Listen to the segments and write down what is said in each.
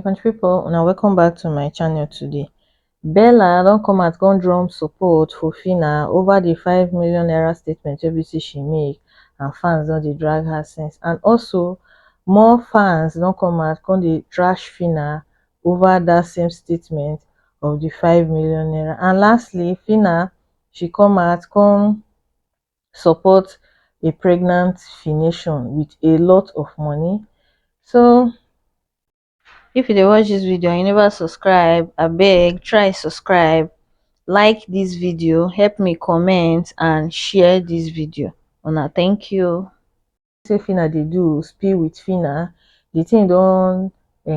country people, now welcome back to my channel today. Bella don't come at gun drum support for Phyna over the 5 million naira statement everything she make, and fans don't they drag her since. And also more fans don't come at come they trash Phyna over that same statement of the 5 million naira. And lastly, Phyna, she come support a pregnant Phyna with a lot of money. So if you dey watch this video and you never subscribe, abeg try subscribe, like this video, help me comment and share this video. Una thank you. Say Phyna dey do spill with Phyna, the thing don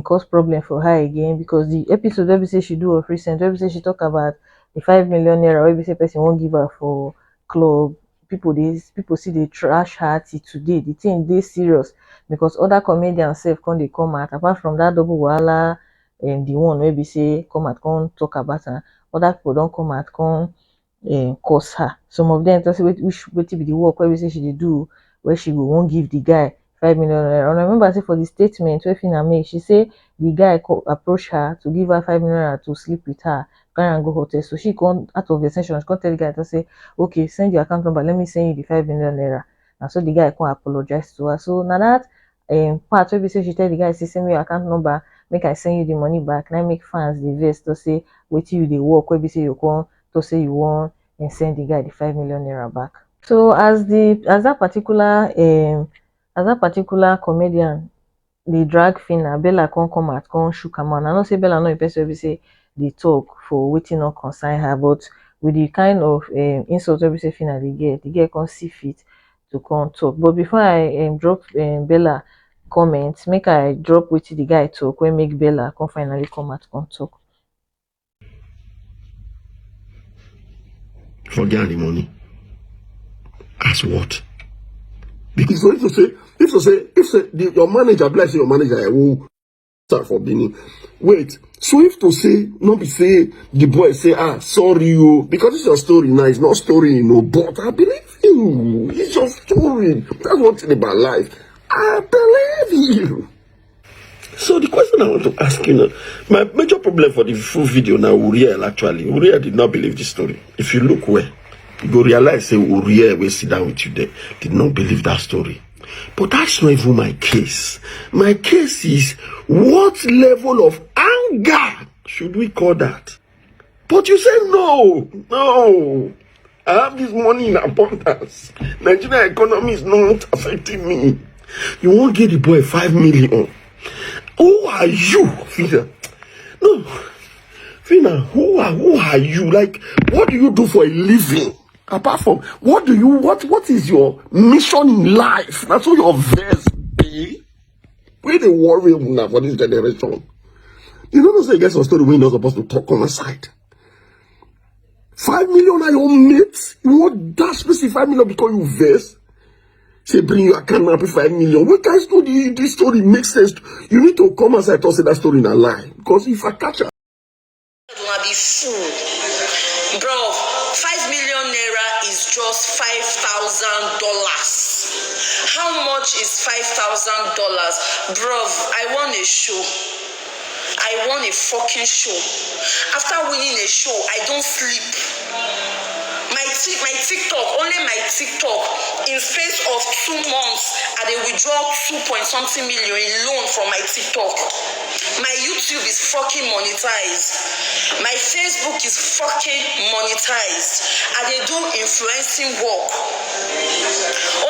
cause problem for her again, because the episode wey be say she do of recent, wey be say she talk about the 5 million naira wey be say person won't give her for club, people see dey trash her till today. The thing dey serious because other comedians sef come out, apart from that double wahala, the one wey be say come out come talk about her, other people don come out come curse her. Some of them talk say wetin be the work wey be say she dey do, where she won't give the guy 5 million naira. And I remember say for the statement where Phyna make, she say the guy approach her to give her 5 million naira to sleep with her, carry and go hotel. So she come out of the session, she come tell the guy to say, okay, send your account number, let me send you the 5 million naira. And so the guy come apologize to her. So now that part where we say she tell the guy, say send me your account number, make I send you the money back. Now make fans the vex to say wait till you they work, where we say you come to say you want and send the guy the 5 million naira back. So as that particular comedian they drag Phyna, Bella come out come shook am out. I know say Bella no a person wey say they talk for waiting not concern her, but with the kind of insult wey say Phyna the girl can't see fit to come talk. But before I drop Bella comments, make I drop wetin the guy talk wey make Bella come finally come out come talk. Forget the money. As what? Because if your manager bless your manager, I will start for Benin. Wait, so if to say not be say the boy say sorry you, because it's your story now, it's not story, you know, but I believe you. It's your story. That's one thing about life. I believe you. So the question I want to ask you now, my major problem for the full video now, Uriel did not believe the story. If you look well, you go realize say Uriel will sit down with you there, did not believe that story. But that's not even my case. My case is, what level of anger should we call that? But you say no. I have this money in abundance. Nigerian economy is not affecting me. You won't give the boy 5 million. Who are you, Phyna? No, Phyna, who are you? Like, what do you do for a living? Apart from what is your mission in life? That's what your verse be. Where they worry now for this generation. You know, say get some story we're not supposed to talk on the side. 5 million are your mates. You want that specific 5 million because you verse? Say bring your account number 5 million. What kind of story? This story makes sense. You need to come aside and say that story in a lie. Because if I catch her, gonna be full. Bro, 5 million naira is just $5,000. How much is $5,000? Bro, I want a show. I want a fucking show. After winning a show, I don't sleep. My TikTok, only my TikTok, in space of 2 months, I dey withdraw 2.something million in loan from my TikTok. My YouTube is fucking monetized. My Facebook is fucking monetized. I dey do influencing work.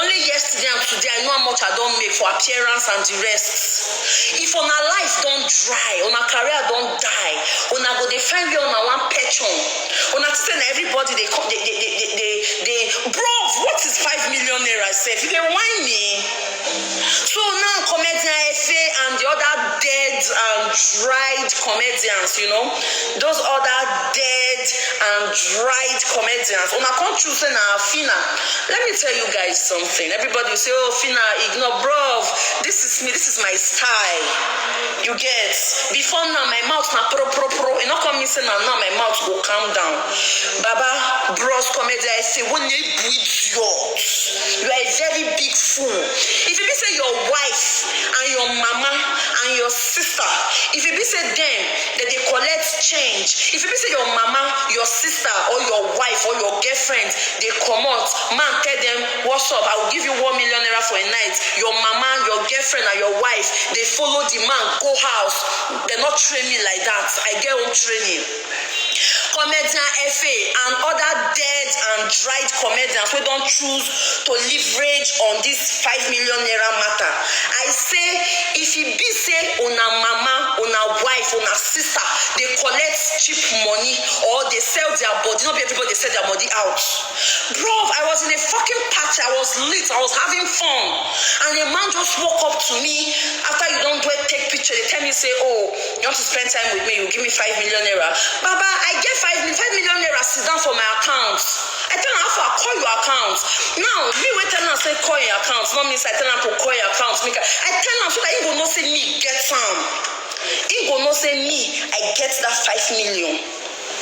Only yesterday and today, I know how much I don't make for appearance and the rest. If on our life don't dry, on our career don't die, on our go they find you on our one patron, on our send everybody they come bro, what is 5 million naira safe? You can whine me. So now comedian FA and the other dead and dried comedians, you know, those other dead and dried comedians. On our country say now Phyna. Let me tell you guys something. Everybody will say, oh Phyna, ignore, bro. This is me, this is my style. You get before now my mouth na pro. You know come me say now my mouth will calm down. Baba bros comedian I say when you idiot, you are a very big fool. If you say your wife and your mama and your sister, if you be say them that they collect change, if you be say your mama, your sister, or your wife or your girlfriend, they come out, man tell them what's up, I will give you 1 million naira for a night. Your mama, your girlfriend and your wife, they follow the man go house. They not train me like that. I get home training. Comedian FA and other dead and dried comedians who don't choose to leverage on this 5 million naira matter. I say if it be say una mama, una wife, una sister, they collect cheap money or they sell their body, not be everybody they sell their body out. Bro, I was in a fucking party, I was lit, I was having fun, and a man just walk up to me after you don't do it, take picture. They tell me say, oh, you want to spend time with me, you give me 5 million naira. Baba, I get 5 million naira sit down for my account. I tell her how I call your account. Now, me wait tell her say call your account. Not means I tell her to call your account. I tell her so that he go not say me get some. He go not say me, I get that 5 million.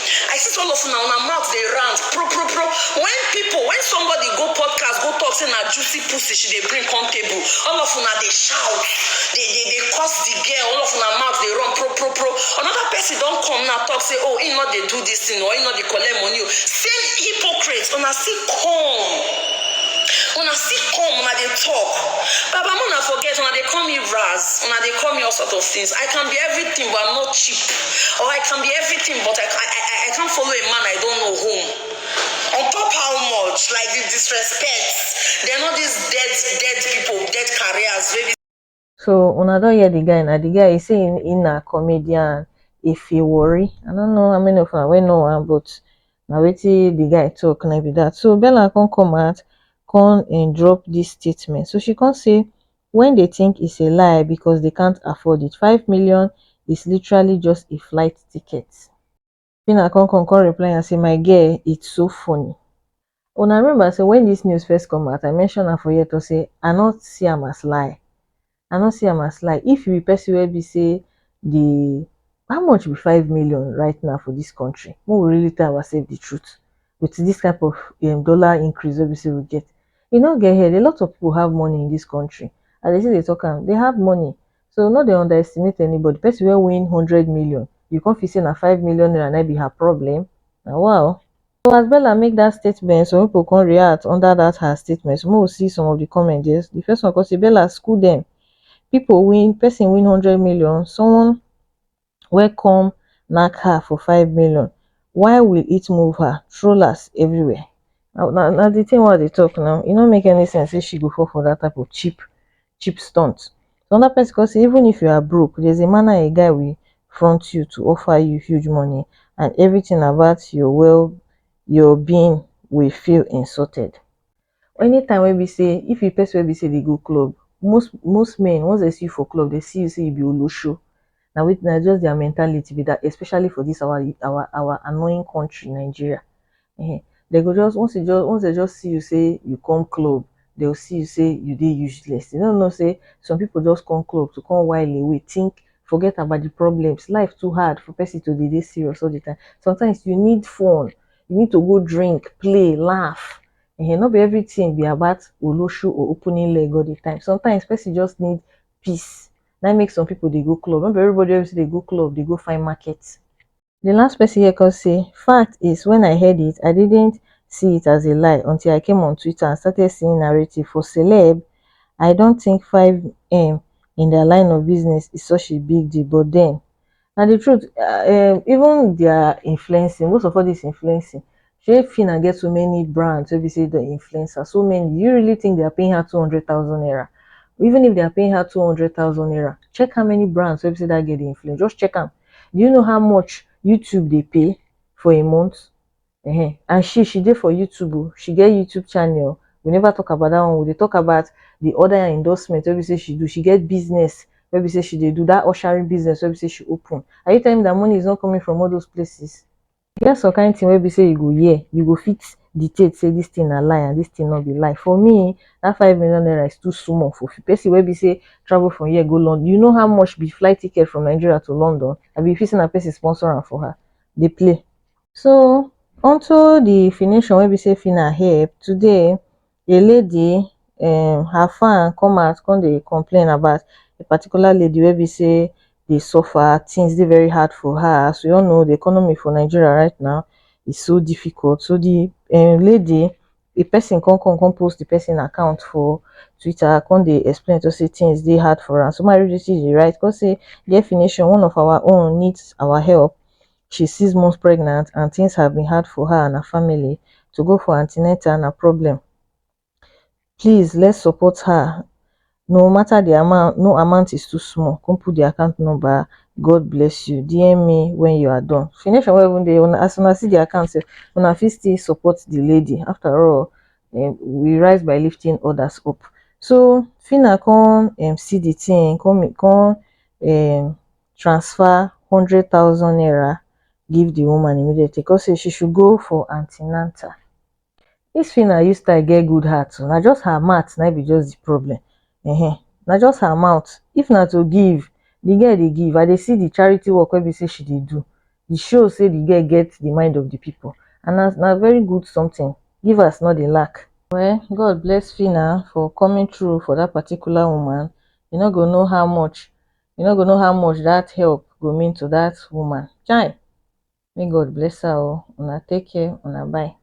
I see all of now mouth they rant pro. When somebody go podcast, go talk say na juicy pussy she they bring on table, all of una they shout, they curse the girl, all of una mouth they run pro. Another person don't come now talk say, oh, he not they do this thing or he not they collect money. Same hypocrites, una see come. When I see come, when they talk, Baba, I'm not forget when they call me Raz, when they call me all sorts of things. I can be everything, but I'm not cheap. Or I can be everything, but I can't follow a man I don't know whom. On top how much, like the disrespect. They're not these dead people, dead careers. Maybe. So una don hear the guy now. The guy is saying in a comedian if he worry. I don't know how many of them we know am, but now wetin the guy talk like be that. So Bella come out, come and drop this statement. So she can't say when they think it's a lie because they can't afford it. 5 million is literally just a flight ticket. Phyna come reply and say, my girl, it's so funny. Una remember say when this news first come out, I mentioned her for here to say I not see am as lie. I don't see am as lie. If you person wey be say the how much be 5 million right now for this country? We will really tell ourselves the truth with this type of dollar increase wey be say we get. You know, get here. A lot of people have money in this country. As they say they talk am, they have money. So no, they underestimate anybody. Person wey win 100 million, you can't feel say na 5 million naira na be her problem. Now wow. So as Bella make that statement, some people can react under that her statement. So we will see some of the comments. Yes, the first one can say Bella school them. People win, person win 100 million, someone welcome knack her for 5 million. Why will it move her? Trollers everywhere. Now the thing what they talk now, it don't make any sense if she go for that type of cheap stunt. So another person can say even if you are broke, there's a manner a guy will front you to offer you huge money and everything about your being will feel insulted. Anytime wey be say if you person wey be say they go club, most men once they see you for club, they see you say you be olosho. Now just their mentality be that, especially for this our annoying country Nigeria. They go just once they just see you say you come club, they'll see you say you dey useless. You don't know say some people just come club to come while away, think, forget about the problems. Life too hard for person to dey serious all the time. Sometimes you need fun, you need to go drink, play, laugh. Not be everything be about olosho or opening leg all the time. Sometimes person just need peace. That makes some people they go club. Not be everybody else they go club, they go find markets. The last person here can say, fact is when I heard it, I didn't see it as a lie until I came on Twitter and started seeing narrative for celeb. I don't think 5M in their line of business is such a big deal, but then and the truth, even their influencing, most of all this influencing, Phyna get so many brands, so we say the influencer, so many. Do you really think they are paying her 200,000 naira? Even if they are paying her 200,000 naira, check how many brands, so we say that get the influence. Just check them. Do you know how much YouTube they pay for a month? And she did for YouTube. She get YouTube channel. We never talk about that one. We talk about the other endorsement. We say she do. She get business. We say she do that ushering business. We say she open. Are you telling me that money is not coming from all those places? Get some kind of thing where we say you go you go fit dictate say this thing a lie and this thing not be lie. For me, that 5 million naira is too small for person where we say travel from here go London. You know how much be flight ticket from Nigeria to London? I be facing a person sponsor am for her. They play. So onto the finishing where we say Phyna help today, a lady her fan come out come dey complain about a particular lady wey be say dey suffer, things dey very hard for her. As we all know, the economy for Nigeria right now is so difficult. So the lady, a person come post the person account for Twitter, come dey explain to say things dey hard for her. So my read dey right, come say definition, one of our own needs our help. She's 6 months pregnant and things have been hard for her and her family. To go for antenatal na problem. Please, let's support her. No matter the amount, no amount is too small. Come put the account number. God bless you. DM me when you are done. Finish on even dey as una see the account, una fit still support the lady. After all, we rise by lifting others up. So Phyna come see the thing, come transfer 100,000 naira give the woman immediately, because say she should go for antenatal. Dis Phyna use style get good heart, na just her mouth na be just the problem. Na just her mouth. If na to give, the girl dey give. I dey see the charity work wey be say she dey do. E show say the girl get the mind of the people, and na very good something. Givers no dey lack. Well, God bless Phyna for coming through for that particular woman. You no go know how much that help go mean to that woman. Chai, may God bless her. Una take care. Una bye.